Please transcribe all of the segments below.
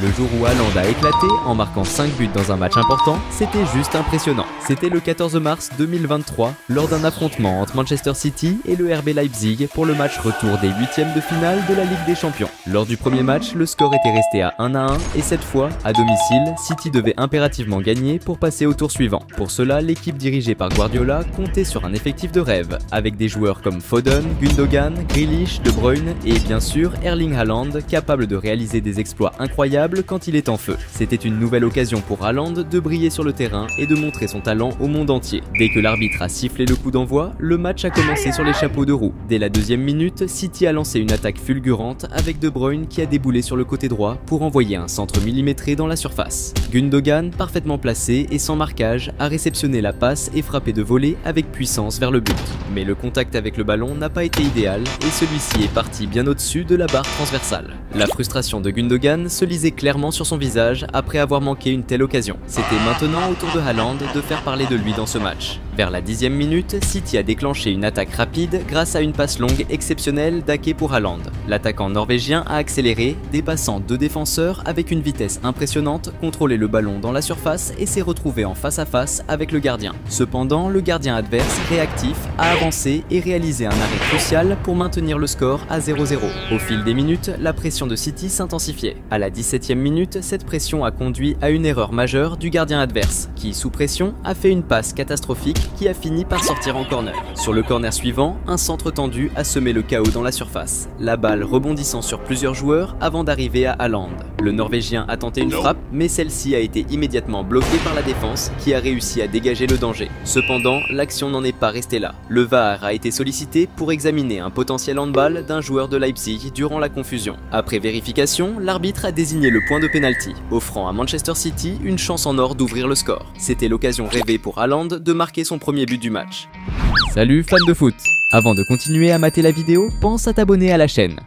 Le jour où Haaland a éclaté en marquant 5 buts dans un match important, c'était juste impressionnant. C'était le 14 mars 2023 lors d'un affrontement entre Manchester City et le RB Leipzig pour le match retour des 8e de finale de la Ligue des Champions. Lors du premier match, le score était resté à 1-1 et cette fois, à domicile, City devait impérativement gagner pour passer au tour suivant. Pour cela, l'équipe dirigée par Guardiola comptait sur un effectif de rêve, avec des joueurs comme Foden, Gundogan, Grealish, De Bruyne et bien sûr Erling Haaland, capable de réaliser des exploits incroyables quand il est en feu. C'était une nouvelle occasion pour Haaland de briller sur le terrain et de montrer son talent au monde entier. Dès que l'arbitre a sifflé le coup d'envoi, le match a commencé sur les chapeaux de roue. Dès la deuxième minute, City a lancé une attaque fulgurante avec De Bruyne qui a déboulé sur le côté droit pour envoyer un centre millimétré dans la surface. Gundogan, parfaitement placé et sans marquage, a réceptionné la passe et frappé de volée avec puissance vers le but. Mais le contact avec le ballon n'a pas été idéal et celui-ci est parti bien au-dessus de la barre transversale. La frustration de Gundogan se lisait clairement sur son visage après avoir manqué une telle occasion. C'était maintenant au tour de Haaland de faire parler de lui dans ce match. Vers la 10e minute, City a déclenché une attaque rapide grâce à une passe longue exceptionnelle d'Ake pour Haaland. L'attaquant norvégien a accéléré, dépassant deux défenseurs avec une vitesse impressionnante, contrôlé le ballon dans la surface et s'est retrouvé en face à face avec le gardien. Cependant, le gardien adverse, réactif, a avancé et réalisé un arrêt crucial pour maintenir le score à 0-0. Au fil des minutes, la pression de City s'intensifiait. À la 17e minute, cette pression a conduit à une erreur majeure du gardien adverse, qui, sous pression, a fait une passe catastrophique qui a fini par sortir en corner. Sur le corner suivant, un centre tendu a semé le chaos dans la surface, la balle rebondissant sur plusieurs joueurs avant d'arriver à Haaland. Le Norvégien a tenté une frappe, mais celle-ci a été immédiatement bloquée par la défense qui a réussi à dégager le danger. Cependant, l'action n'en est pas restée là. Le VAR a été sollicité pour examiner un potentiel handball d'un joueur de Leipzig durant la confusion. Après vérification, l'arbitre a désigné le point de pénalty, offrant à Manchester City une chance en or d'ouvrir le score. C'était l'occasion rêvée pour Haaland de marquer son premier but du match. Salut fans de foot! Avant de continuer à mater la vidéo, pense à t'abonner à la chaîne.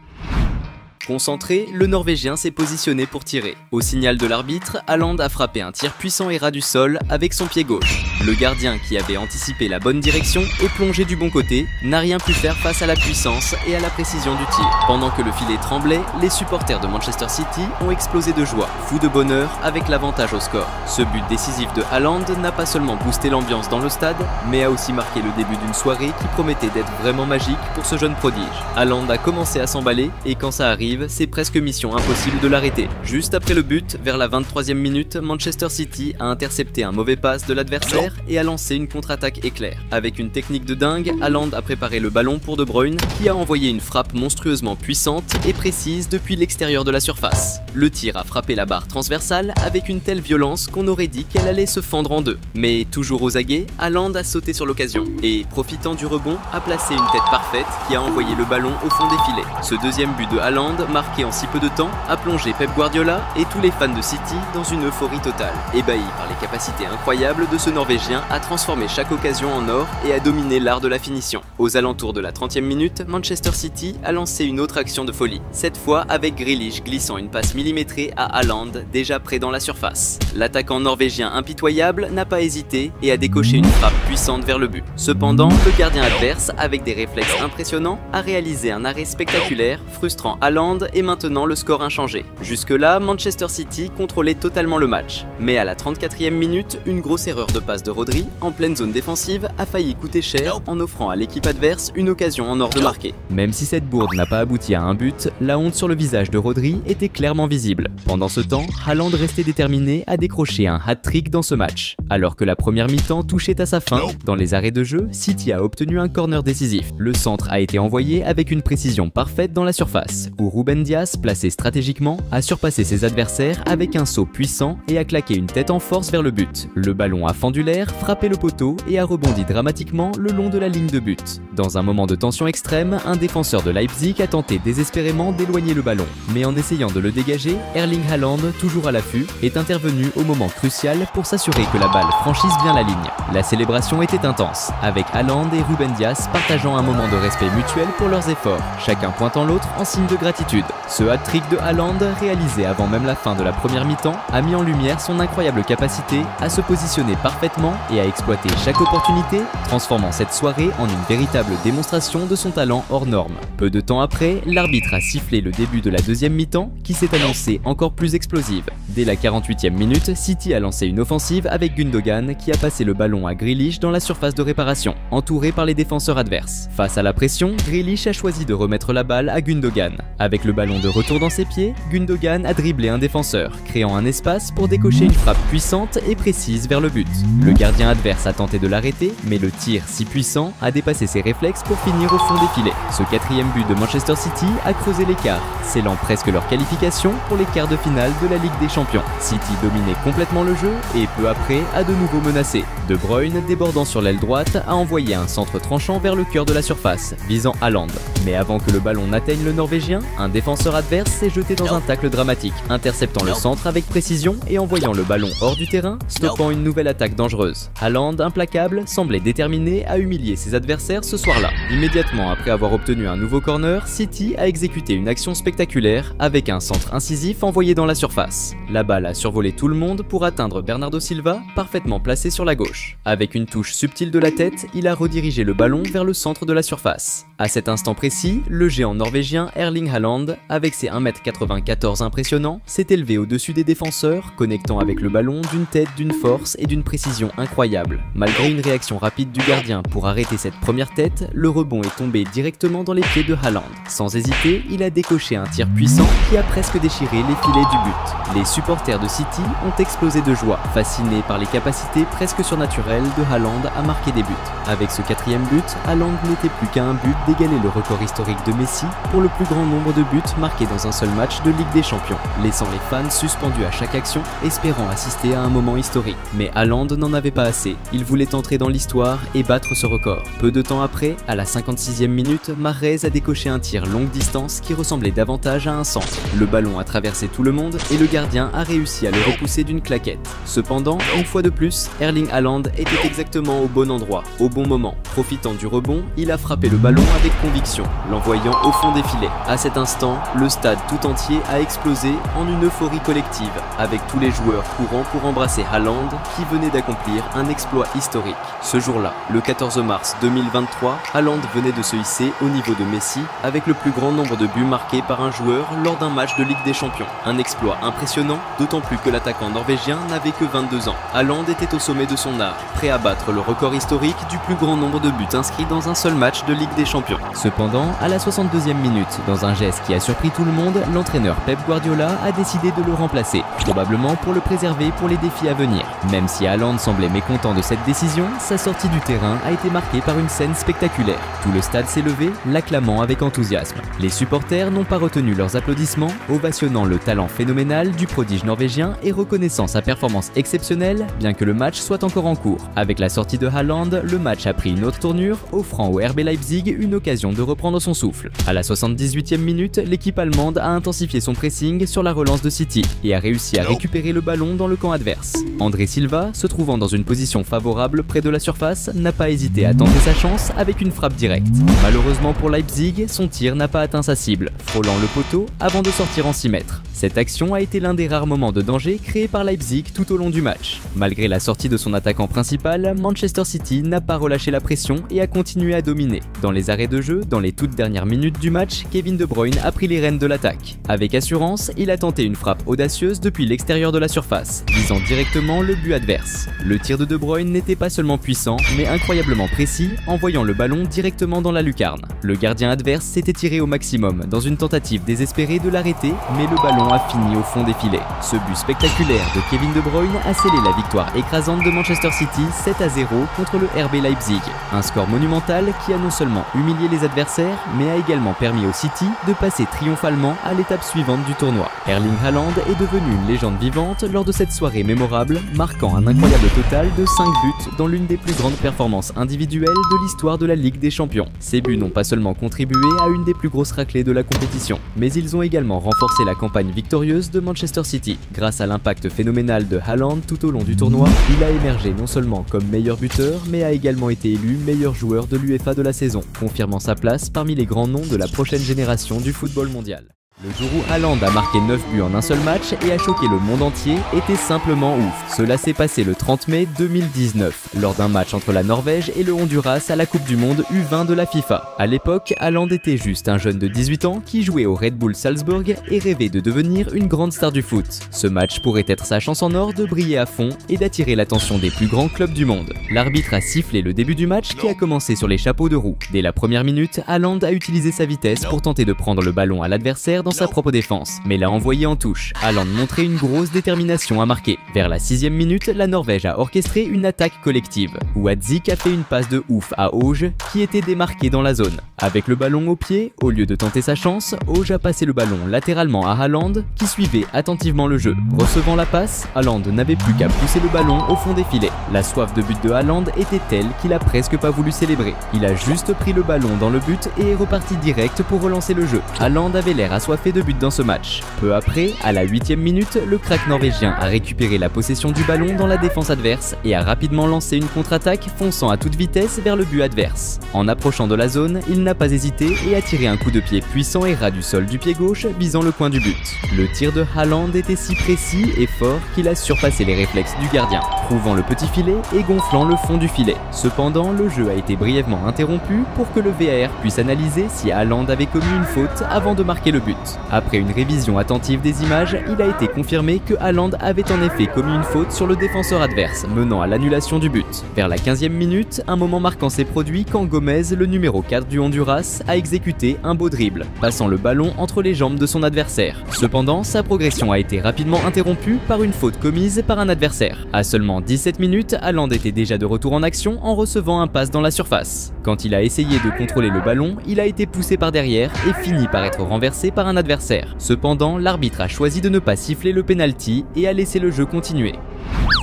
Concentré, le Norvégien s'est positionné pour tirer. Au signal de l'arbitre, Haaland a frappé un tir puissant et ras du sol avec son pied gauche. Le gardien, qui avait anticipé la bonne direction et plongé du bon côté, n'a rien pu faire face à la puissance et à la précision du tir. Pendant que le filet tremblait, les supporters de Manchester City ont explosé de joie, fous de bonheur avec l'avantage au score. Ce but décisif de Haaland n'a pas seulement boosté l'ambiance dans le stade, mais a aussi marqué le début d'une soirée qui promettait d'être vraiment magique pour ce jeune prodige. Haaland a commencé à s'emballer et quand ça arrive, c'est presque mission impossible de l'arrêter. Juste après le but, vers la 23e minute, Manchester City a intercepté un mauvais pass de l'adversaire et a lancé une contre-attaque éclair. Avec une technique de dingue, Haaland a préparé le ballon pour De Bruyne, qui a envoyé une frappe monstrueusement puissante et précise depuis l'extérieur de la surface. Le tir a frappé la barre transversale avec une telle violence qu'on aurait dit qu'elle allait se fendre en deux. Mais toujours aux aguets, Haaland a sauté sur l'occasion et, profitant du rebond, a placé une tête parfaite qui a envoyé le ballon au fond des filets. Ce deuxième but de Haaland, marqué en si peu de temps, a plongé Pep Guardiola et tous les fans de City dans une euphorie totale, ébahis par les capacités incroyables de ce Norvégien à transformer chaque occasion en or et à dominer l'art de la finition. Aux alentours de la 30e minute, Manchester City a lancé une autre action de folie, cette fois avec Grealish glissant une passe millimétrée à Haaland, déjà près dans la surface. L'attaquant norvégien impitoyable n'a pas hésité et a décoché une frappe puissante vers le but. Cependant, le gardien adverse, avec des réflexes impressionnants, a réalisé un arrêt spectaculaire, frustrant Haaland et maintenant le score inchangé. Jusque-là, Manchester City contrôlait totalement le match. Mais à la 34e minute, une grosse erreur de passe de Rodri, en pleine zone défensive, a failli coûter cher en offrant à l'équipe adverse une occasion en or de marquer. Même si cette bourde n'a pas abouti à un but, la honte sur le visage de Rodri était clairement visible. Pendant ce temps, Haaland restait déterminé à décrocher un hat-trick dans ce match. Alors que la première mi-temps touchait à sa fin, dans les arrêts de jeu, City a obtenu un corner décisif. Le centre a été envoyé avec une précision parfaite dans la surface, où Ruben Dias, placé stratégiquement, a surpassé ses adversaires avec un saut puissant et a claqué une tête en force vers le but. Le ballon a fendu l'air, frappé le poteau et a rebondi dramatiquement le long de la ligne de but. Dans un moment de tension extrême, un défenseur de Leipzig a tenté désespérément d'éloigner le ballon. Mais en essayant de le dégager, Erling Haaland, toujours à l'affût, est intervenu au moment crucial pour s'assurer que la balle franchisse bien la ligne. La célébration était intense, avec Haaland et Ruben Dias partageant un moment de respect mutuel pour leurs efforts, chacun pointant l'autre en signe de gratitude. d'habitude. Ce hat-trick de Haaland, réalisé avant même la fin de la première mi-temps, a mis en lumière son incroyable capacité à se positionner parfaitement et à exploiter chaque opportunité, transformant cette soirée en une véritable démonstration de son talent hors norme. Peu de temps après, l'arbitre a sifflé le début de la deuxième mi-temps qui s'est annoncée encore plus explosive. Dès la 48e minute, City a lancé une offensive avec Gundogan qui a passé le ballon à Grealish dans la surface de réparation, entouré par les défenseurs adverses. Face à la pression, Grealish a choisi de remettre la balle à Gundogan. Avec le ballon de retour dans ses pieds, Gundogan a dribblé un défenseur, créant un espace pour décocher une frappe puissante et précise vers le but. Le gardien adverse a tenté de l'arrêter, mais le tir si puissant a dépassé ses réflexes pour finir au fond des filets. Ce quatrième but de Manchester City a creusé l'écart, scellant presque leur qualification pour les quarts de finale de la Ligue des Champions. City dominait complètement le jeu et peu après a de nouveau menacé. De Bruyne, débordant sur l'aile droite, a envoyé un centre tranchant vers le cœur de la surface, visant Haaland. Mais avant que le ballon n'atteigne le Norvégien, un défenseur adverse s'est jeté dans un tacle dramatique, interceptant le centre avec précision et envoyant le ballon hors du terrain, stoppant une nouvelle attaque dangereuse. Haaland, implacable, semblait déterminé à humilier ses adversaires ce soir-là. Immédiatement après avoir obtenu un nouveau corner, City a exécuté une action spectaculaire avec un centre incisif envoyé dans la surface. La balle a survolé tout le monde pour atteindre Bernardo Silva, parfaitement placé sur la gauche. Avec une touche subtile de la tête, il a redirigé le ballon vers le centre de la surface. À cet instant précis, le géant norvégien Erling Haaland, avec ses 1m94 impressionnants, s'est élevé au-dessus des défenseurs, connectant avec le ballon d'une tête, d'une force et d'une précision incroyable. Malgré une réaction rapide du gardien pour arrêter cette première tête, le rebond est tombé directement dans les pieds de Haaland. Sans hésiter, il a décoché un tir puissant qui a presque déchiré les filets du but. Les supporters de City ont explosé de joie, fascinés par les capacités presque surnaturelles de Haaland à marquer des buts. Avec ce quatrième but, Haaland n'était plus qu'à un but d'égaler le record historique de Messi pour le plus grand nombre de buts marqués dans un seul match de Ligue des Champions, laissant les fans suspendus à chaque action, espérant assister à un moment historique. Mais Haaland n'en avait pas assez, il voulait entrer dans l'histoire et battre ce record. Peu de temps après, à la 56e minute, Mahrez a décoché un tir longue distance qui ressemblait davantage à un centre. Le ballon a traversé tout le monde et le gardien a réussi à le repousser d'une claquette. Cependant, une fois de plus, Erling Haaland était exactement au bon endroit, au bon moment. Profitant du rebond, il a frappé le ballon avec conviction, l'envoyant au fond des filets. À cet instant, le stade tout entier a explosé en une euphorie collective, avec tous les joueurs courant pour embrasser Haaland qui venait d'accomplir un exploit historique. Ce jour-là, le 14 mars 2023, Haaland venait de se hisser au niveau de Messi avec le plus grand nombre de buts marqués par un joueur lors d'un match de Ligue des Champions. Un exploit impressionnant, d'autant plus que l'attaquant norvégien n'avait que 22 ans. Haaland était au sommet de son art, prêt à battre le record historique du plus grand nombre de buts inscrits dans un seul match de Ligue des Champions. Cependant, à la 62e minute, dans un geste qui a surpris tout le monde, l'entraîneur Pep Guardiola a décidé de le remplacer, probablement pour le préserver pour les défis à venir. Même si Haaland semblait mécontent de cette décision, sa sortie du terrain a été marquée par une scène spectaculaire. Tout le stade s'est levé, l'acclamant avec enthousiasme. Les supporters n'ont pas retenu leurs applaudissements, ovationnant le talent phénoménal du prodige norvégien et reconnaissant sa performance exceptionnelle, bien que le match soit encore en cours. Avec la sortie de Haaland, le match a pris une autre tournure, offrant au RB Leipzig une occasion de reprendre son souffle. À la 78e minute, l'équipe allemande a intensifié son pressing sur la relance de City et a réussi à récupérer le ballon dans le camp adverse. André Silva, se trouvant dans une position favorable près de la surface, n'a pas hésité à tenter sa chance avec une frappe directe. Malheureusement pour Leipzig, son tir n'a pas atteint sa cible, frôlant le poteau avant de sortir en 6 mètres. Cette action a été l'un des rares moments de danger créés par Leipzig tout au long du match. Malgré la sortie de son attaquant principal, Manchester City n'a pas relâché la pression et a continué à dominer. Dans les arrêts de jeu, dans les toutes dernières minutes du match, Kevin De Bruyne a pris les rênes de l'attaque. Avec assurance, il a tenté une frappe audacieuse depuis l'extérieur de la surface, visant directement le but adverse. Le tir de De Bruyne n'était pas seulement puissant, mais incroyablement précis, envoyant le ballon directement dans la lucarne. Le gardien adverse s'était tiré au maximum dans une tentative désespérée de l'arrêter, mais le ballon a fini au fond des filets. Ce but spectaculaire de Kevin De Bruyne a scellé la victoire écrasante de Manchester City 7-0 contre le RB Leipzig. Un score monumental qui a non seulement humilié les adversaires, mais a également permis au City de passer triomphalement à l'étape suivante du tournoi. Erling Haaland est devenu une légende vivante lors de cette soirée mémorable, marquant un incroyable total de 5 buts dans l'une des plus grandes performances individuelles de l'histoire de la Ligue des Champions. Ces buts n'ont pas seulement contribué à une des plus grosses raclées de la compétition, mais ils ont également renforcé la campagne victorieuse de Manchester City. Grâce à l'impact phénoménal de Haaland tout au long du tournoi, il a émergé non seulement comme meilleur buteur, mais a également été élu meilleur joueur de l'UEFA de la saison, confirmant sa place parmi les grands noms de la prochaine génération du football mondial. Le jour où Haaland a marqué 9 buts en un seul match et a choqué le monde entier était simplement ouf. Cela s'est passé le 30 mai 2019, lors d'un match entre la Norvège et le Honduras à la Coupe du Monde U20 de la FIFA. À l'époque, Haaland était juste un jeune de 18 ans qui jouait au Red Bull Salzburg et rêvait de devenir une grande star du foot. Ce match pourrait être sa chance en or de briller à fond et d'attirer l'attention des plus grands clubs du monde. L'arbitre a sifflé le début du match qui a commencé sur les chapeaux de roue. Dès la première minute, Haaland a utilisé sa vitesse pour tenter de prendre le ballon à l'adversaire dans sa propre défense, mais l'a envoyé en touche. Haaland montrait une grosse détermination à marquer. Vers la 6e minute, la Norvège a orchestré une attaque collective, où Hadzik a fait une passe de ouf à Auge qui était démarqué dans la zone. Avec le ballon au pied, au lieu de tenter sa chance, Auge a passé le ballon latéralement à Haaland qui suivait attentivement le jeu. Recevant la passe, Haaland n'avait plus qu'à pousser le ballon au fond des filets. La soif de but de Haaland était telle qu'il a presque pas voulu célébrer. Il a juste pris le ballon dans le but et est reparti direct pour relancer le jeu. Haaland avait l'air assoiffé de but dans ce match. Peu après, à la 8e minute, le crack norvégien a récupéré la possession du ballon dans la défense adverse et a rapidement lancé une contre-attaque fonçant à toute vitesse vers le but adverse. En approchant de la zone, il n'a pas hésité et a tiré un coup de pied puissant et ras du sol du pied gauche visant le coin du but. Le tir de Haaland était si précis et fort qu'il a surpassé les réflexes du gardien, trouvant le petit filet et gonflant le fond du filet. Cependant, le jeu a été brièvement interrompu pour que le VAR puisse analyser si Haaland avait commis une faute avant de marquer le but. Après une révision attentive des images, il a été confirmé que Haaland avait en effet commis une faute sur le défenseur adverse, menant à l'annulation du but. Vers la 15e minute, un moment marquant s'est produit quand Gomez, le numéro 4 du Honduras, a exécuté un beau dribble, passant le ballon entre les jambes de son adversaire. Cependant, sa progression a été rapidement interrompue par une faute commise par un adversaire. À seulement 17 minutes, Haaland était déjà de retour en action en recevant un passe dans la surface. Quand il a essayé de contrôler le ballon, il a été poussé par derrière et fini par être renversé par un adversaire. Cependant, l'arbitre a choisi de ne pas siffler le penalty et a laissé le jeu continuer.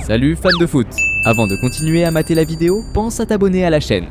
Salut fans de foot! Avant de continuer à mater la vidéo, pense à t'abonner à la chaîne.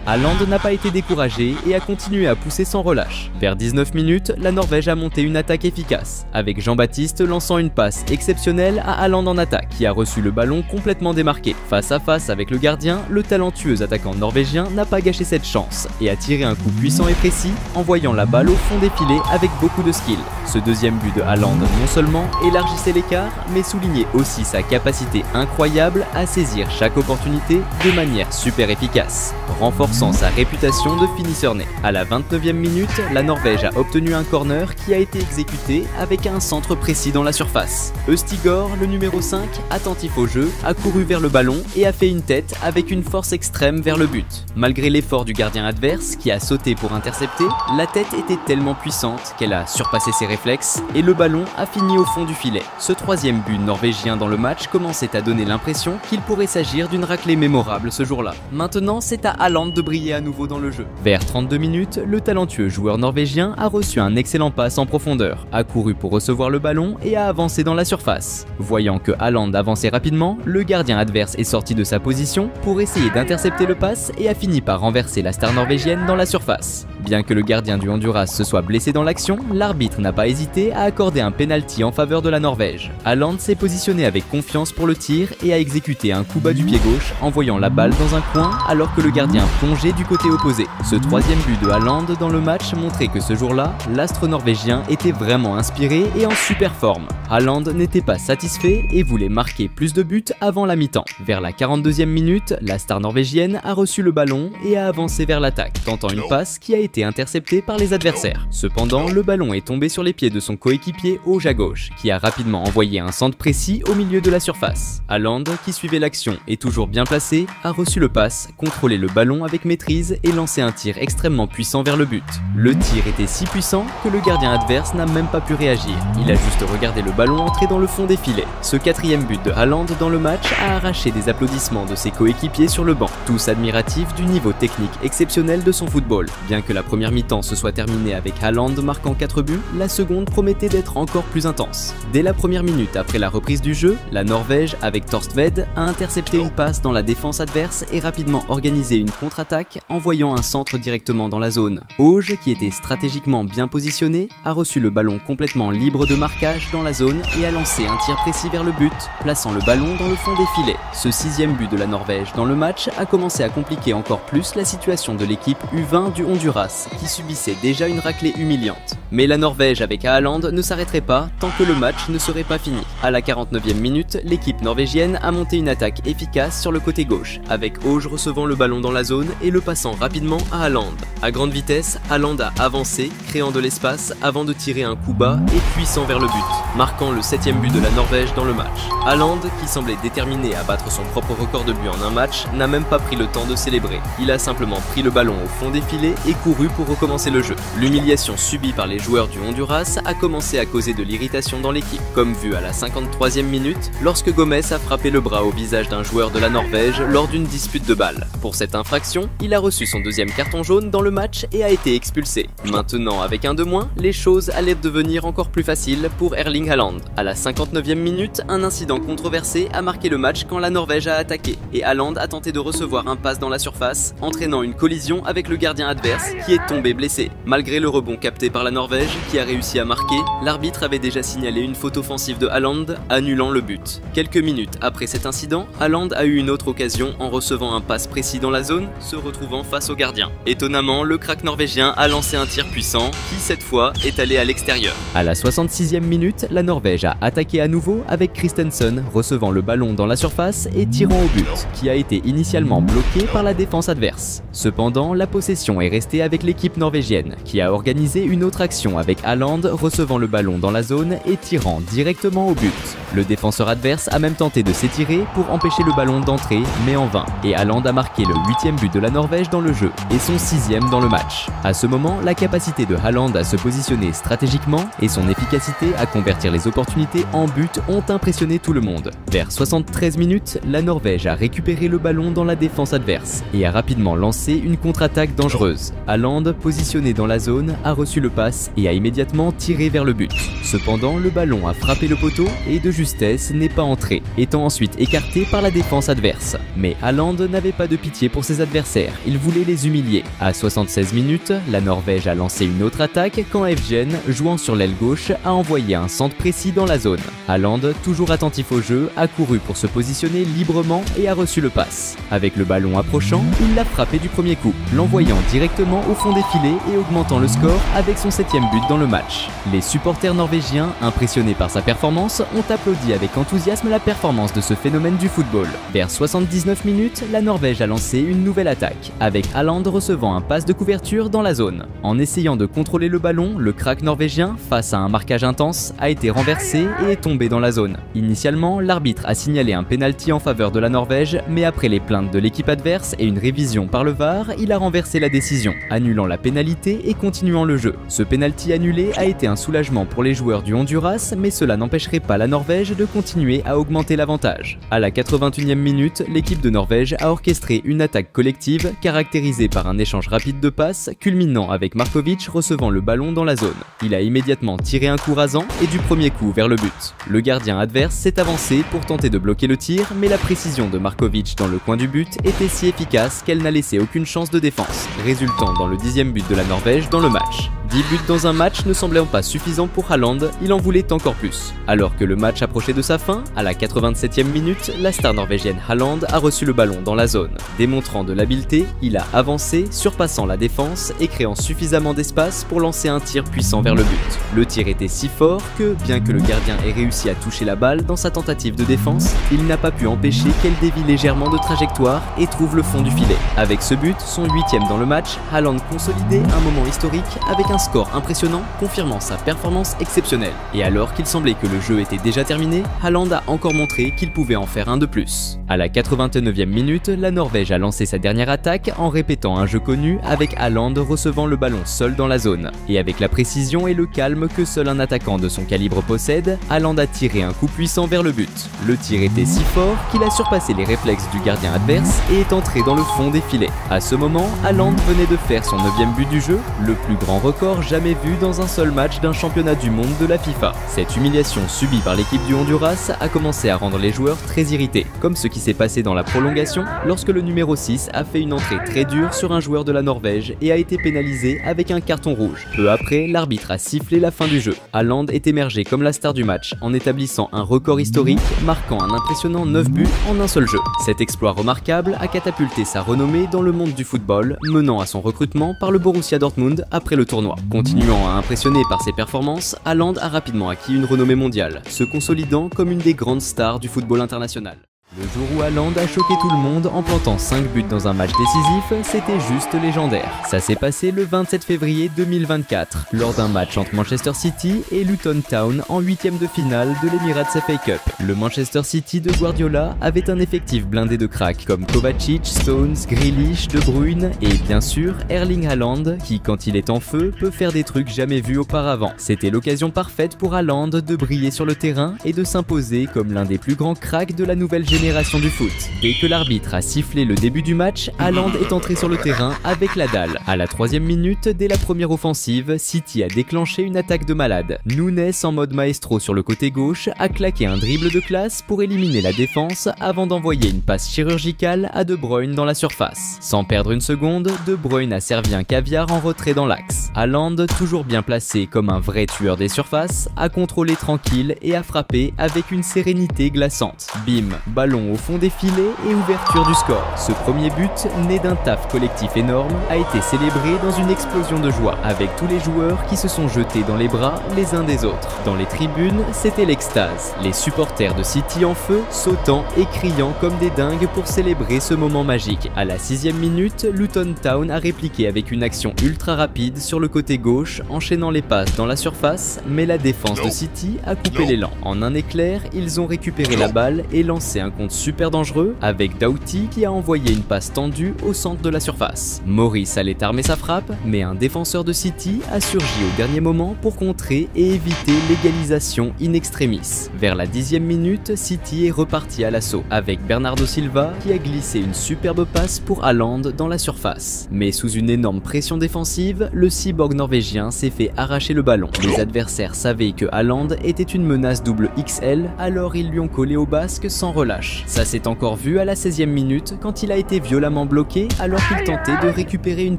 Haaland n'a pas été découragé et a continué à pousser sans relâche. Vers 19 minutes, la Norvège a monté une attaque efficace, avec Jean-Baptiste lançant une passe exceptionnelle à Haaland en attaque, qui a reçu le ballon complètement démarqué. Face à face avec le gardien, le talentueux attaquant norvégien n'a pas gâché cette chance et a tiré un coup puissant et précis, envoyant la balle au fond des filets avec beaucoup de skill. Ce deuxième but de Haaland non seulement élargissait l'écart, mais soulignait aussi sa capacité incroyable à saisir chaque opportunité de manière super efficace, renforçant sa réputation de finisseur né. À la 29e minute, la Norvège a obtenu un corner qui a été exécuté avec un centre précis dans la surface. Østigård, le numéro 5, attentif au jeu, a couru vers le ballon et a fait une tête avec une force extrême vers le but. Malgré l'effort du gardien adverse qui a sauté pour intercepter, la tête était tellement puissante qu'elle a surpassé ses réflexes et le ballon a fini au fond du filet. Ce troisième but norvégien dans le match commençait à donner l'impression qu'il pourrait s'agir d'une raclée mémorable ce jour-là. Maintenant, c'est à Haaland de briller à nouveau dans le jeu. Vers 32 minutes, le talentueux joueur norvégien a reçu un excellent passe en profondeur, a couru pour recevoir le ballon et a avancé dans la surface. Voyant que Haaland avançait rapidement, le gardien adverse est sorti de sa position pour essayer d'intercepter le passe et a fini par renverser la star norvégienne dans la surface. Bien que le gardien du Honduras se soit blessé dans l'action, l'arbitre n'a pas hésité à accorder un penalty en faveur de la Norvège. Haaland s'est positionné avec confiance pour le tir et a exécuté un coup bas du pied gauche, envoyant la balle dans un coin alors que le gardien plongeait du côté opposé. Ce troisième but de Haaland dans le match montrait que ce jour-là, l'astre norvégien était vraiment inspiré et en super forme. Haaland n'était pas satisfait et voulait marquer plus de buts avant la mi-temps. Vers la 42e minute, la star norvégienne a reçu le ballon et a avancé vers l'attaque, tentant une passe qui a été interceptée par les adversaires. Cependant, le ballon est tombé sur les pieds de son coéquipier Auge à gauche, qui a rapidement envoyé un centre précis au milieu de la surface. Haaland, qui suivait l'action et toujours bien placé, a reçu le passe, contrôlé le ballon avec maîtrise et lancé un tir extrêmement puissant vers le but. Le tir était si puissant que le gardien adverse n'a même pas pu réagir. Il a juste regardé le ballon entrer dans le fond des filets. Ce quatrième but de Haaland dans le match a arraché des applaudissements de ses coéquipiers sur le banc, tous admiratifs du niveau technique exceptionnel de son football. Bien que la première mi-temps se soit terminée avec Haaland marquant 4 buts, la seconde promettait d'être encore plus intense. Dès la première minute après la reprise du jeu, la Norvège, avec Thorstvedt, a intercepté une passe dans la défense adverse et rapidement organisé une contre-attaque, envoyant un centre directement dans la zone. Auge, qui était stratégiquement bien positionné, a reçu le ballon complètement libre de marquage dans la zone et a lancé un tir précis vers le but, plaçant le ballon dans le fond des filets. Ce sixième but de la Norvège dans le match a commencé à compliquer encore plus la situation de l'équipe U20 du Honduras, adverse, qui subissait déjà une raclée humiliante. Mais la Norvège avec Haaland ne s'arrêterait pas tant que le match ne serait pas fini. À la 49e minute, l'équipe norvégienne a monté une attaque efficace sur le côté gauche, avec Auge recevant le ballon dans la zone et le passant rapidement à Haaland. À grande vitesse, Haaland a avancé, créant de l'espace avant de tirer un coup bas et puissant vers le but, marquant le 7e but de la Norvège dans le match. Haaland, qui semblait déterminé à battre son propre record de buts en un match, n'a même pas pris le temps de célébrer. Il a simplement pris le ballon au fond des filets et couru pour recommencer le jeu. L'humiliation subie par les joueurs du Honduras a commencé à causer de l'irritation dans l'équipe, comme vu à la 53e minute, lorsque Gomez a frappé le bras au visage d'un joueur de la Norvège lors d'une dispute de balles. Pour cette infraction, il a reçu son 2e carton jaune dans le match et a été expulsé. Maintenant, avec un de moins, les choses allaient devenir encore plus faciles pour Erling Haaland. À la 59e minute, un incident controversé a marqué le match quand la Norvège a attaqué et Haaland a tenté de recevoir un pass dans la surface, entraînant une collision avec le gardien adverse qui est tombé blessé. Malgré le rebond capté par la Norvège, qui a réussi à marquer, l'arbitre avait déjà signalé une faute offensive de Haaland, annulant le but. Quelques minutes après cet incident, Haaland a eu une autre occasion en recevant un pass précis dans la zone, se retrouvant face au gardien. Étonnamment, le crack norvégien a lancé un tir puissant, qui cette fois est allé à l'extérieur. À la 66e minute, la Norvège a attaqué à nouveau avec Christensen recevant le ballon dans la surface et tirant au but, qui a été initialement bloqué par la défense adverse. Cependant, la possession est restée avec l'équipe norvégienne, qui a organisé une autre action avec Haaland recevant le ballon dans la zone et tirant directement au but. Le défenseur adverse a même tenté de s'étirer pour empêcher le ballon d'entrer, mais en vain, et Haaland a marqué le 8e but de la Norvège dans le jeu, et son 6e dans le match. À ce moment, la capacité de Haaland à se positionner stratégiquement et son efficacité à convertir les opportunités en but ont impressionné tout le monde. Vers 73 minutes, la Norvège a récupéré le ballon dans la défense adverse et a rapidement lancé une contre-attaque dangereuse. Haaland, positionné dans la zone, a reçu le pass et a immédiatement tiré vers le but. Cependant, le ballon a frappé le poteau et de justesse n'est pas entré, étant ensuite écarté par la défense adverse. Mais Haaland n'avait pas de pitié pour ses adversaires, il voulait les humilier. À 76 minutes, la Norvège a lancé une autre attaque quand Evgen, jouant sur l'aile gauche, a envoyé un centre précis dans la zone. Haaland, toujours attentif au jeu, a couru pour se positionner librement et a reçu le pass. Avec le ballon approchant, il l'a frappé du premier coup, l'envoyant directement au fond des filets et augmentant le score avec son 7e but dans le match. Les supporters norvégiens, impressionnés par sa performance, ont applaudi avec enthousiasme la performance de ce phénomène du football. Vers 79 minutes, la Norvège a lancé une nouvelle attaque, avec Haaland recevant un pass de couverture dans la zone. En essayant de contrôler le ballon, le crack norvégien, face à un marquage intense, a été renversé et est tombé dans la zone. Initialement, l'arbitre a signalé un pénalty en faveur de la Norvège, mais après les plaintes de l'équipe adverse et une révision par le VAR, il a renversé la décision, annulant la pénalité et continuant le jeu. Ce pénalty annulé a été un soulagement pour les joueurs du Honduras, mais cela n'empêcherait pas la Norvège de continuer à augmenter l'avantage. À la 81e minute, l'équipe de Norvège a orchestré une attaque collective caractérisée par un échange rapide de passes, culminant avec Markovic recevant le ballon dans la zone. Il a immédiatement tiré un coup rasant et du premier coup vers le but. Le gardien adverse s'est avancé pour tenter de bloquer le tir, mais la précision de Markovic dans le coin du but était si efficace qu'elle n'a laissé aucune chance de défense, résultant dans le 10e but de la Norvège dans le match. 10 buts dans un match ne semblant pas suffisant pour Haaland, il en voulait encore plus. Alors que le match approchait de sa fin, à la 87e minute, la star norvégienne Haaland a reçu le ballon dans la zone. Démontrant de l'habileté, il a avancé, surpassant la défense et créant suffisamment d'espace pour lancer un tir puissant vers le but. Le tir était si fort que, bien que le gardien ait réussi à toucher la balle dans sa tentative de défense, il n'a pas pu empêcher qu'elle dévie légèrement de trajectoire et trouve le fond du filet. Avec ce but, son 8e dans le match, Haaland consolidait un moment historique avec un score impressionnant, confirmant sa performance exceptionnelle. Et alors qu'il semblait que le jeu était déjà terminé, Haaland a encore montré qu'il pouvait en faire un de plus. À la 89e minute, la Norvège a lancé sa dernière attaque en répétant un jeu connu avec Haaland recevant le ballon seul dans la zone. Et avec la précision et le calme que seul un attaquant de son calibre possède, Haaland a tiré un coup puissant vers le but. Le tir était si fort qu'il a surpassé les réflexes du gardien adverse et est entré dans le fond des filets. À ce moment, Haaland venait de faire son 9e but du jeu, le plus grand record record jamais vu dans un seul match d'un championnat du monde de la FIFA. Cette humiliation subie par l'équipe du Honduras a commencé à rendre les joueurs très irrités, comme ce qui s'est passé dans la prolongation lorsque le numéro 6 a fait une entrée très dure sur un joueur de la Norvège et a été pénalisé avec un carton rouge. Peu après, l'arbitre a sifflé la fin du jeu. Haaland est émergé comme la star du match en établissant un record historique, marquant un impressionnant 9 buts en un seul jeu. Cet exploit remarquable a catapulté sa renommée dans le monde du football, menant à son recrutement par le Borussia Dortmund après le tournoi. Continuant à impressionner par ses performances, Haaland a rapidement acquis une renommée mondiale, se consolidant comme une des grandes stars du football international. Le jour où Haaland a choqué tout le monde en plantant 5 buts dans un match décisif, c'était juste légendaire. Ça s'est passé le 27 février 2024, lors d'un match entre Manchester City et Luton Town en 8e de finale de l'Emirates FA Cup. Le Manchester City de Guardiola avait un effectif blindé de cracks comme Kovacic, Stones, Grealish, De Bruyne et bien sûr Erling Haaland qui, quand il est en feu, peut faire des trucs jamais vus auparavant. C'était l'occasion parfaite pour Haaland de briller sur le terrain et de s'imposer comme l'un des plus grands cracks de la nouvelle génération du foot. Dès que l'arbitre a sifflé le début du match, Haaland est entré sur le terrain avec la dalle. À la 3e minute, dès la première offensive, City a déclenché une attaque de malade. Nunes, en mode maestro sur le côté gauche, a claqué un dribble de classe pour éliminer la défense avant d'envoyer une passe chirurgicale à De Bruyne dans la surface. Sans perdre une seconde, De Bruyne a servi un caviar en retrait dans l'axe. Haaland, toujours bien placé comme un vrai tueur des surfaces, a contrôlé tranquille et a frappé avec une sérénité glaçante. Bim, ballon au fond des filets et ouverture du score. Ce premier but, né d'un taf collectif énorme, a été célébré dans une explosion de joie, avec tous les joueurs qui se sont jetés dans les bras les uns des autres. Dans les tribunes, c'était l'extase. Les supporters de City en feu, sautant et criant comme des dingues pour célébrer ce moment magique. À la 6e minute, Luton Town a répliqué avec une action ultra rapide sur le côté gauche, enchaînant les passes dans la surface, mais la défense de City a coupé l'élan. En un éclair, ils ont récupéré la balle et lancé un contre super dangereux avec Doughty qui a envoyé une passe tendue au centre de la surface. Morris allait armer sa frappe, mais un défenseur de City a surgi au dernier moment pour contrer et éviter l'égalisation in extremis. Vers la 10e minute, City est reparti à l'assaut avec Bernardo Silva qui a glissé une superbe passe pour Haaland dans la surface. Mais sous une énorme pression défensive, le cyborg norvégien s'est fait arracher le ballon. Les adversaires savaient que Haaland était une menace double XL, alors ils lui ont collé au basque sans relâche. Ça s'est encore vu à la 16e minute quand il a été violemment bloqué alors qu'il tentait de récupérer une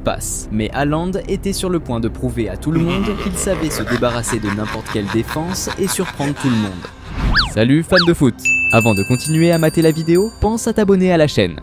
passe. Mais Haaland était sur le point de prouver à tout le monde qu'il savait se débarrasser de n'importe quelle défense et surprendre tout le monde. Salut fans de foot! Avant de continuer à mater la vidéo, pense à t'abonner à la chaîne.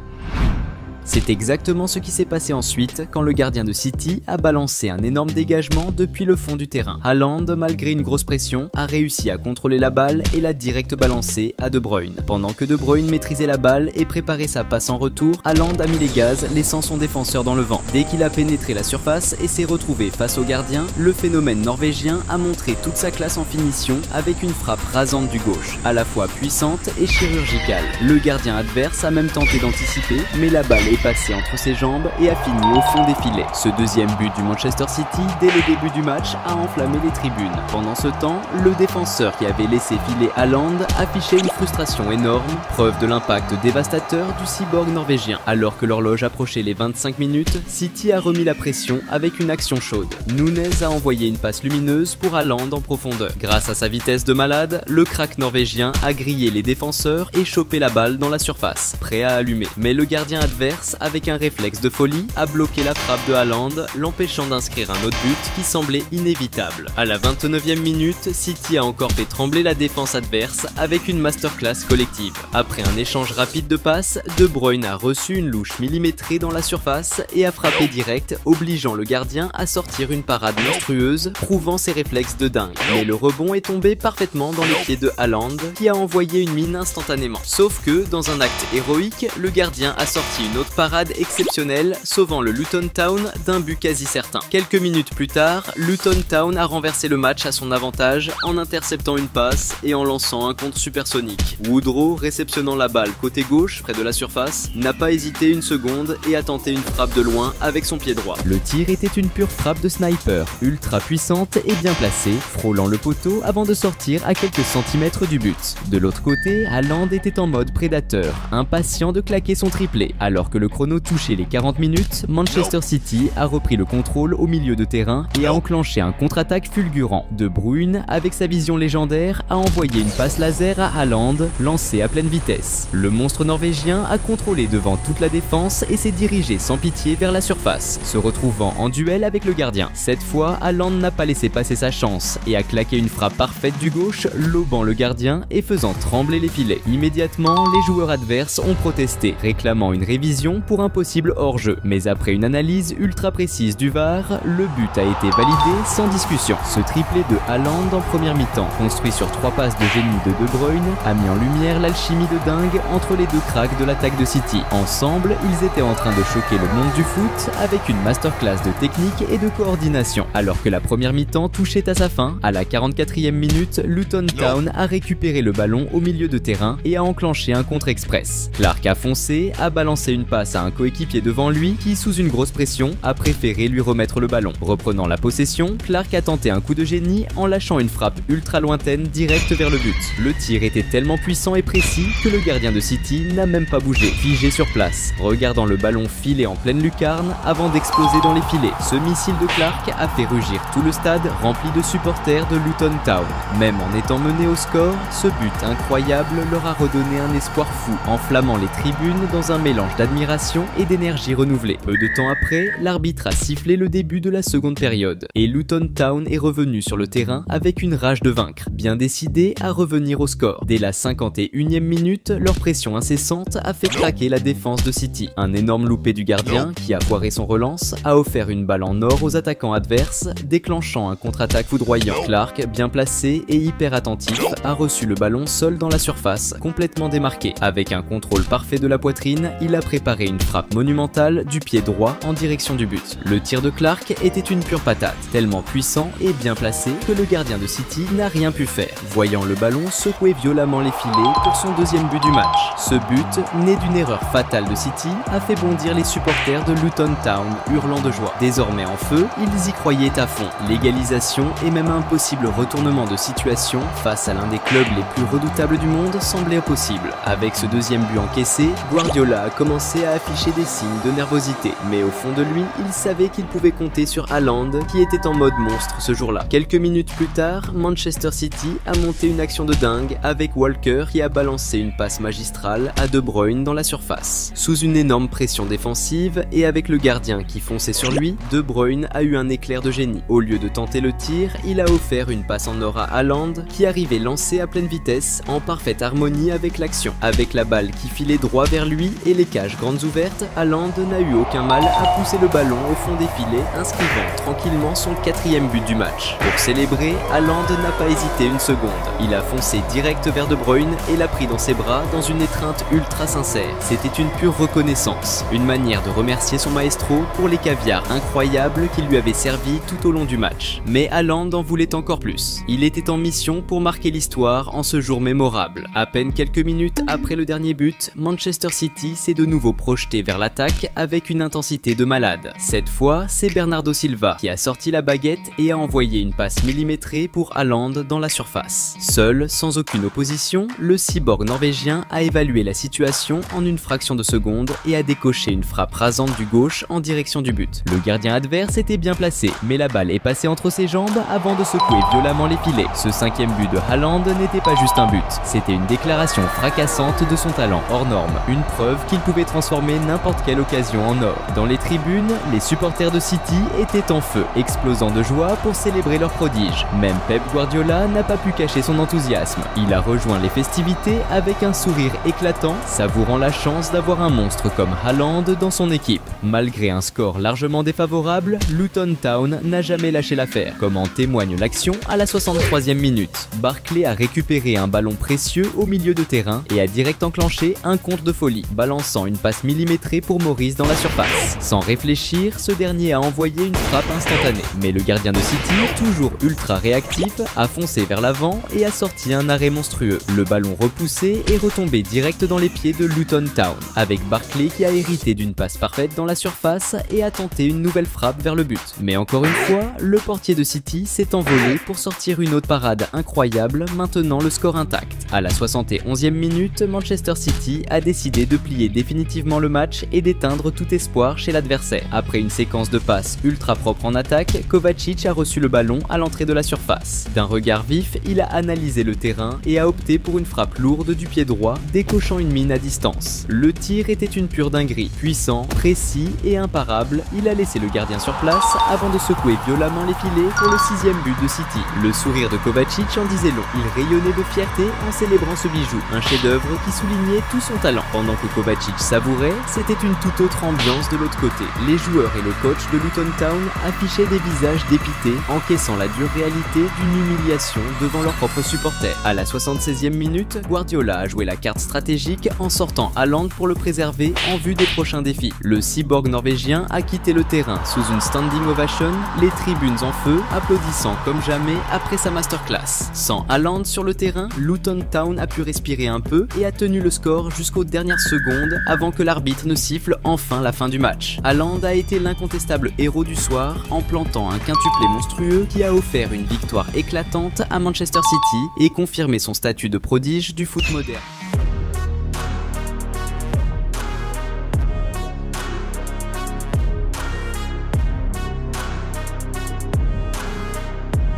C'est exactement ce qui s'est passé ensuite quand le gardien de City a balancé un énorme dégagement depuis le fond du terrain. Haaland, malgré une grosse pression, a réussi à contrôler la balle et l'a direct balancée à De Bruyne. Pendant que De Bruyne maîtrisait la balle et préparait sa passe en retour, Haaland a mis les gaz, laissant son défenseur dans le vent. Dès qu'il a pénétré la surface et s'est retrouvé face au gardien, le phénomène norvégien a montré toute sa classe en finition avec une frappe rasante du gauche, à la fois puissante et chirurgicale. Le gardien adverse a même tenté d'anticiper, mais la balle est passé entre ses jambes et a fini au fond des filets. Ce deuxième but du Manchester City dès le début du match a enflammé les tribunes. Pendant ce temps, le défenseur qui avait laissé filer Haaland affichait une frustration énorme, preuve de l'impact dévastateur du cyborg norvégien. Alors que l'horloge approchait les 25 minutes, City a remis la pression avec une action chaude. Nunes a envoyé une passe lumineuse pour Haaland en profondeur. Grâce à sa vitesse de malade, le crack norvégien a grillé les défenseurs et chopé la balle dans la surface, prêt à allumer. Mais le gardien adverse, avec un réflexe de folie, a bloqué la frappe de Haaland, l'empêchant d'inscrire un autre but qui semblait inévitable. À la 29e minute, City a encore fait trembler la défense adverse avec une masterclass collective. Après un échange rapide de passes, De Bruyne a reçu une louche millimétrée dans la surface et a frappé direct, obligeant le gardien à sortir une parade monstrueuse, prouvant ses réflexes de dingue. Mais le rebond est tombé parfaitement dans les pieds de Haaland, qui a envoyé une mine instantanément. Sauf que, dans un acte héroïque, le gardien a sorti une autre parade exceptionnelle, sauvant le Luton Town d'un but quasi certain. Quelques minutes plus tard, Luton Town a renversé le match à son avantage en interceptant une passe et en lançant un contre supersonique. Woodrow, réceptionnant la balle côté gauche, près de la surface, n'a pas hésité une seconde et a tenté une frappe de loin avec son pied droit. Le tir était une pure frappe de sniper, ultra puissante et bien placée, frôlant le poteau avant de sortir à quelques centimètres du but. De l'autre côté, Haaland était en mode prédateur, impatient de claquer son triplé, alors que le chrono touchait les 40 minutes, Manchester City a repris le contrôle au milieu de terrain et a enclenché un contre-attaque fulgurant. De Bruyne, avec sa vision légendaire, a envoyé une passe laser à Haaland, lancée à pleine vitesse. Le monstre norvégien a contrôlé devant toute la défense et s'est dirigé sans pitié vers la surface, se retrouvant en duel avec le gardien. Cette fois, Haaland n'a pas laissé passer sa chance et a claqué une frappe parfaite du gauche, lobant le gardien et faisant trembler les filets. Immédiatement, les joueurs adverses ont protesté, réclamant une révision pour un possible hors-jeu. Mais après une analyse ultra précise du VAR, le but a été validé sans discussion. Ce triplé de Haaland en première mi-temps, construit sur 3 passes de génie de De Bruyne, a mis en lumière l'alchimie de dingue entre les deux cracks de l'attaque de City. Ensemble, ils étaient en train de choquer le monde du foot avec une masterclass de technique et de coordination. Alors que la première mi-temps touchait à sa fin, à la 44e minute, Luton Town a récupéré le ballon au milieu de terrain et a enclenché un contre-express. Clark a foncé, a balancé une passe à un coéquipier devant lui qui, sous une grosse pression, a préféré lui remettre le ballon. Reprenant la possession, Clark a tenté un coup de génie en lâchant une frappe ultra lointaine directe vers le but. Le tir était tellement puissant et précis que le gardien de City n'a même pas bougé, figé sur place, regardant le ballon filer en pleine lucarne avant d'exploser dans les filets. Ce missile de Clark a fait rugir tout le stade rempli de supporters de Luton Town. Même en étant mené au score, ce but incroyable leur a redonné un espoir fou, enflammant les tribunes dans un mélange d'admiration et d'énergie renouvelée. Peu de temps après, l'arbitre a sifflé le début de la seconde période, et Luton Town est revenu sur le terrain avec une rage de vaincre, bien décidé à revenir au score. Dès la 51e minute, leur pression incessante a fait craquer la défense de City. Un énorme loupé du gardien, qui a foiré son relance, a offert une balle en or aux attaquants adverses, déclenchant un contre-attaque foudroyant. Clark, bien placé et hyper attentif, a reçu le ballon seul dans la surface, complètement démarqué. Avec un contrôle parfait de la poitrine, il a préparé une frappe monumentale du pied droit en direction du but. Le tir de Clark était une pure patate, tellement puissant et bien placé que le gardien de City n'a rien pu faire, voyant le ballon secouer violemment les filets pour son deuxième but du match. Ce but, né d'une erreur fatale de City, a fait bondir les supporters de Luton Town, hurlant de joie. Désormais en feu, ils y croyaient à fond. L'égalisation et même un possible retournement de situation face à l'un des clubs les plus redoutables du monde semblait possible. Avec ce deuxième but encaissé, Guardiola a commencé à afficher des signes de nervosité, mais au fond de lui, il savait qu'il pouvait compter sur Haaland qui était en mode monstre ce jour-là. Quelques minutes plus tard, Manchester City a monté une action de dingue avec Walker qui a balancé une passe magistrale à De Bruyne dans la surface. Sous une énorme pression défensive et avec le gardien qui fonçait sur lui, De Bruyne a eu un éclair de génie. Au lieu de tenter le tir, il a offert une passe en or à Haaland qui arrivait lancé à pleine vitesse en parfaite harmonie avec l'action. Avec la balle qui filait droit vers lui et les cages grandes ouvertes, Haaland n'a eu aucun mal à pousser le ballon au fond des filets, inscrivant tranquillement son 4e but du match. Pour célébrer, Haaland n'a pas hésité une seconde. Il a foncé direct vers De Bruyne et l'a pris dans ses bras dans une étreinte ultra sincère. C'était une pure reconnaissance, une manière de remercier son maestro pour les caviars incroyables qui lui avaient servi tout au long du match. Mais Haaland en voulait encore plus. Il était en mission pour marquer l'histoire en ce jour mémorable. À peine quelques minutes après le dernier but, Manchester City s'est de nouveau projeté vers l'attaque avec une intensité de malade. Cette fois, c'est Bernardo Silva qui a sorti la baguette et a envoyé une passe millimétrée pour Haaland dans la surface. Seul, sans aucune opposition, le cyborg norvégien a évalué la situation en une fraction de seconde et a décoché une frappe rasante du gauche en direction du but. Le gardien adverse était bien placé, mais la balle est passée entre ses jambes avant de secouer violemment les filets. Ce 5e but de Haaland n'était pas juste un but, c'était une déclaration fracassante de son talent hors norme, une preuve qu'il pouvait transformer n'importe quelle occasion en or. Dans les tribunes, les supporters de City étaient en feu, explosant de joie pour célébrer leur prodige. Même Pep Guardiola n'a pas pu cacher son enthousiasme. Il a rejoint les festivités avec un sourire éclatant, savourant la chance d'avoir un monstre comme Haaland dans son équipe. Malgré un score largement défavorable, Luton Town n'a jamais lâché l'affaire, comme en témoigne l'action à la 63e minute. Barkley a récupéré un ballon précieux au milieu de terrain et a direct enclenché un contre de folie, balançant une passe millimétrée pour Maurice dans la surface. Sans réfléchir, ce dernier a envoyé une frappe instantanée. Mais le gardien de City, toujours ultra réactif, a foncé vers l'avant et a sorti un arrêt monstrueux. Le ballon repoussé est retombé direct dans les pieds de Luton Town, avec Barkley qui a hérité d'une passe parfaite dans la surface et a tenté une nouvelle frappe vers le but. Mais encore une fois, le portier de City s'est envolé pour sortir une autre parade incroyable, maintenant le score intact. À la 71e minute, Manchester City a décidé de plier définitivement rapidement le match et d'éteindre tout espoir chez l'adversaire. Après une séquence de passes ultra propre en attaque, Kovacic a reçu le ballon à l'entrée de la surface. D'un regard vif, il a analysé le terrain et a opté pour une frappe lourde du pied droit, décochant une mine à distance. Le tir était une pure dinguerie. Puissant, précis et imparable, il a laissé le gardien sur place avant de secouer violemment les filets pour le 6e but de City. Le sourire de Kovacic en disait long. Il rayonnait de fierté en célébrant ce bijou, un chef-d'œuvre qui soulignait tout son talent. Pendant que Kovacic savourait, c'était une toute autre ambiance de l'autre côté. Les joueurs et le coach de Luton Town affichaient des visages dépités, encaissant la dure réalité d'une humiliation devant leurs propres supporters. À la 76e minute, Guardiola a joué la carte stratégique en sortant Haaland pour le préserver en vue des prochains défis. Le cyborg norvégien a quitté le terrain sous une standing ovation, les tribunes en feu, applaudissant comme jamais après sa masterclass. Sans Haaland sur le terrain, Luton Town a pu respirer un peu et a tenu le score jusqu'aux dernières secondes avant que l'arbitre ne siffle enfin la fin du match. Haaland a été l'incontestable héros du soir en plantant un quintuplé monstrueux qui a offert une victoire éclatante à Manchester City et confirmé son statut de prodige du foot moderne.